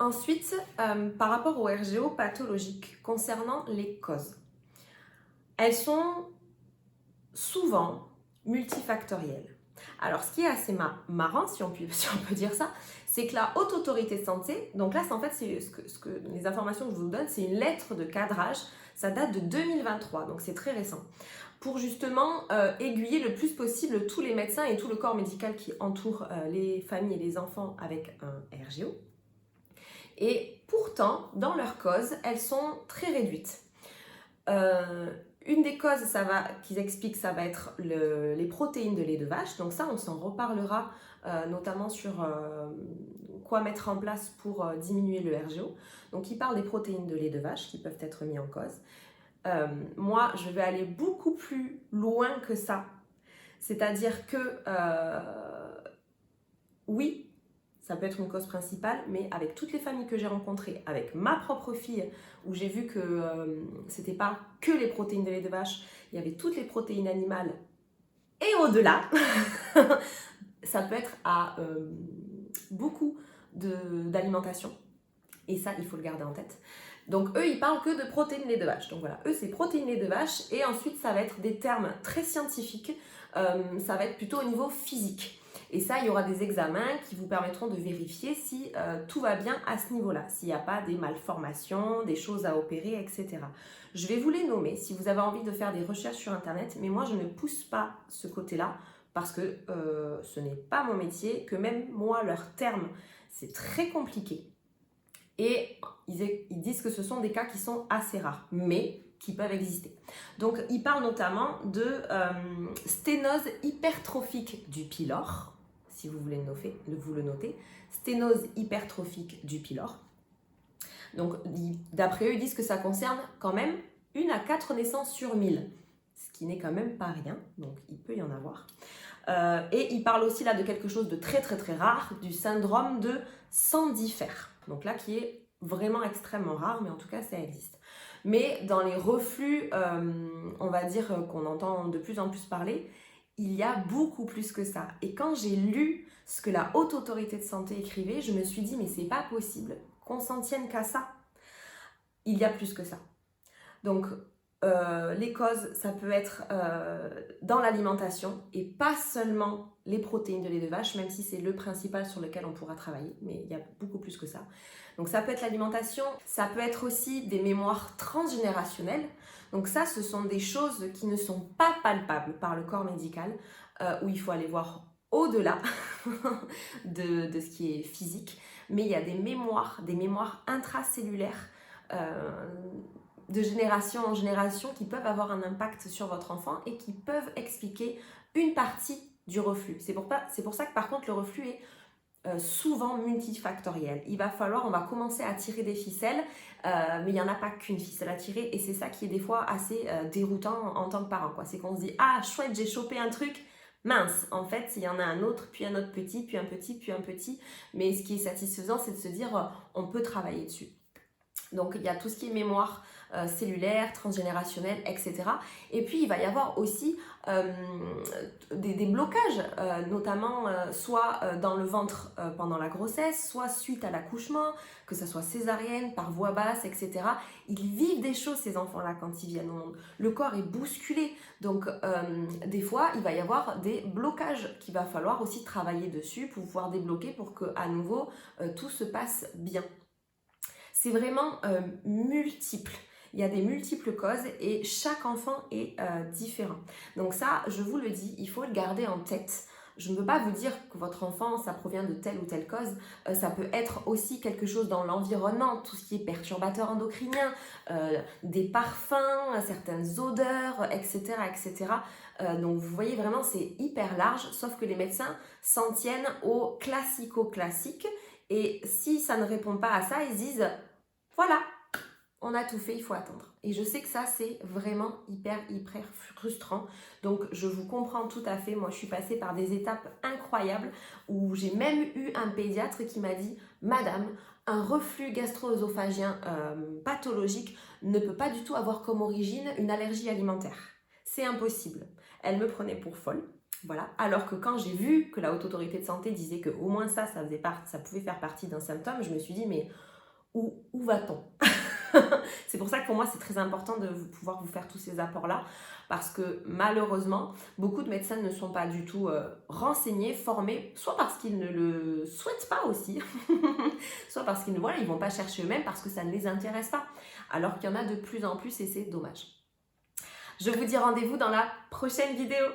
Ensuite, par rapport au RGO pathologique concernant les causes, elles sont souvent multifactorielles. Alors, ce qui est assez marrant, si on peut dire ça, c'est que la Haute Autorité de Santé, donc là, en fait, les informations que je vous donne, c'est une lettre de cadrage, ça date de 2023, donc c'est très récent, pour justement aiguiller le plus possible tous les médecins et tout le corps médical qui entoure les familles et les enfants avec un RGO. Et pourtant, dans leurs causes, elles sont très réduites. Une des causes qu'ils expliquent, ça va être les protéines de lait de vache. Donc ça, on s'en reparlera notamment sur quoi mettre en place pour diminuer le RGO. Donc ils parlent des protéines de lait de vache qui peuvent être mises en cause. Moi, je vais aller beaucoup plus loin que ça. C'est-à-dire que oui, ça peut être une cause principale, mais avec toutes les familles que j'ai rencontrées, avec ma propre fille, où j'ai vu que c'était pas que les protéines de lait de vache, il y avait toutes les protéines animales et au-delà, ça peut être à beaucoup d'alimentation. Et ça, il faut le garder en tête. Donc eux, ils parlent que de protéines lait de vache. Donc voilà, eux, c'est protéines lait de vache. Et ensuite, ça va être des termes très scientifiques. Ça va être plutôt au niveau physique. Et ça, il y aura des examens qui vous permettront de vérifier si tout va bien à ce niveau-là, s'il n'y a pas des malformations, des choses à opérer, etc. Je vais vous les nommer si vous avez envie de faire des recherches sur Internet, mais moi, je ne pousse pas ce côté-là parce que ce n'est pas mon métier, que même moi, leurs termes, c'est très compliqué. Et ils disent que ce sont des cas qui sont assez rares, mais qui peuvent exister. Donc, ils parlent notamment de sténose hypertrophique du pylore, si vous voulez vous le noter, sténose hypertrophique du pylore. Donc, d'après eux, ils disent que ça concerne quand même 1 à 4 naissances sur 1000, ce qui n'est quand même pas rien, donc il peut y en avoir. Et ils parlent aussi là de quelque chose de très très très rare, du syndrome de Sandiffer. Donc là, qui est vraiment extrêmement rare, mais en tout cas, ça existe. Mais dans les reflux, on va dire qu'on entend de plus en plus parler, il y a beaucoup plus que ça. Et quand j'ai lu ce que la Haute Autorité de Santé écrivait, je me suis dit, mais c'est pas possible qu'on s'en tienne qu'à ça. Il y a plus que ça. Donc, les causes, ça peut être dans l'alimentation et pas seulement les protéines de lait de vache, même si c'est le principal sur lequel on pourra travailler, mais il y a beaucoup plus que ça. Donc ça peut être l'alimentation, ça peut être aussi des mémoires transgénérationnelles. Donc ça, ce sont des choses qui ne sont pas palpables par le corps médical, où il faut aller voir au-delà de ce qui est physique, mais il y a des mémoires intracellulaires de génération en génération qui peuvent avoir un impact sur votre enfant et qui peuvent expliquer une partie du reflux. C'est pour ça que par contre le reflux est souvent multifactoriel. On va commencer à tirer des ficelles, mais il n'y en a pas qu'une ficelle à tirer et c'est ça qui est des fois assez déroutant en tant que parent. C'est qu'on se dit « Ah chouette, j'ai chopé un truc !» Mince, en fait, il y en a un autre, puis un autre petit, puis un petit, puis un petit. Mais ce qui est satisfaisant, c'est de se dire on peut travailler dessus. Donc, il y a tout ce qui est mémoire cellulaire, transgénérationnelle, etc. Et puis, il va y avoir aussi des blocages, notamment soit dans le ventre pendant la grossesse, soit suite à l'accouchement, que ce soit césarienne, par voie basse, etc. Ils vivent des choses, ces enfants-là, quand ils viennent au monde. Le corps est bousculé. Donc, des fois, il va y avoir des blocages qu'il va falloir aussi travailler dessus pour pouvoir débloquer pour qu'à nouveau, tout se passe bien. C'est vraiment multiple. Il y a des multiples causes et chaque enfant est différent. Donc ça, je vous le dis, il faut le garder en tête. Je ne peux pas vous dire que votre enfant, ça provient de telle ou telle cause. Ça peut être aussi quelque chose dans l'environnement, tout ce qui est perturbateur endocrinien, des parfums, certaines odeurs, etc. etc. Donc vous voyez vraiment, c'est hyper large, sauf que les médecins s'en tiennent au classico-classique. Et si ça ne répond pas à ça, ils disent voilà, on a tout fait, il faut attendre. Et je sais que ça, c'est vraiment hyper frustrant. Donc, je vous comprends tout à fait. Moi, je suis passée par des étapes incroyables où j'ai même eu un pédiatre qui m'a dit « Madame, un reflux gastro-œsophagien pathologique ne peut pas du tout avoir comme origine une allergie alimentaire. C'est impossible. » Elle me prenait pour folle. Voilà. Alors que quand j'ai vu que la Haute Autorité de Santé disait qu'au moins ça pouvait faire partie d'un symptôme, je me suis dit « Mais où va-t-on? C'est pour ça que pour moi, c'est très important de pouvoir vous faire tous ces apports-là, parce que malheureusement, beaucoup de médecins ne sont pas du tout renseignés, formés, soit parce qu'ils ne le souhaitent pas aussi, soit parce qu'ils ne ils vont pas chercher eux-mêmes parce que ça ne les intéresse pas, alors qu'il y en a de plus en plus et c'est dommage. Je vous dis rendez-vous dans la prochaine vidéo.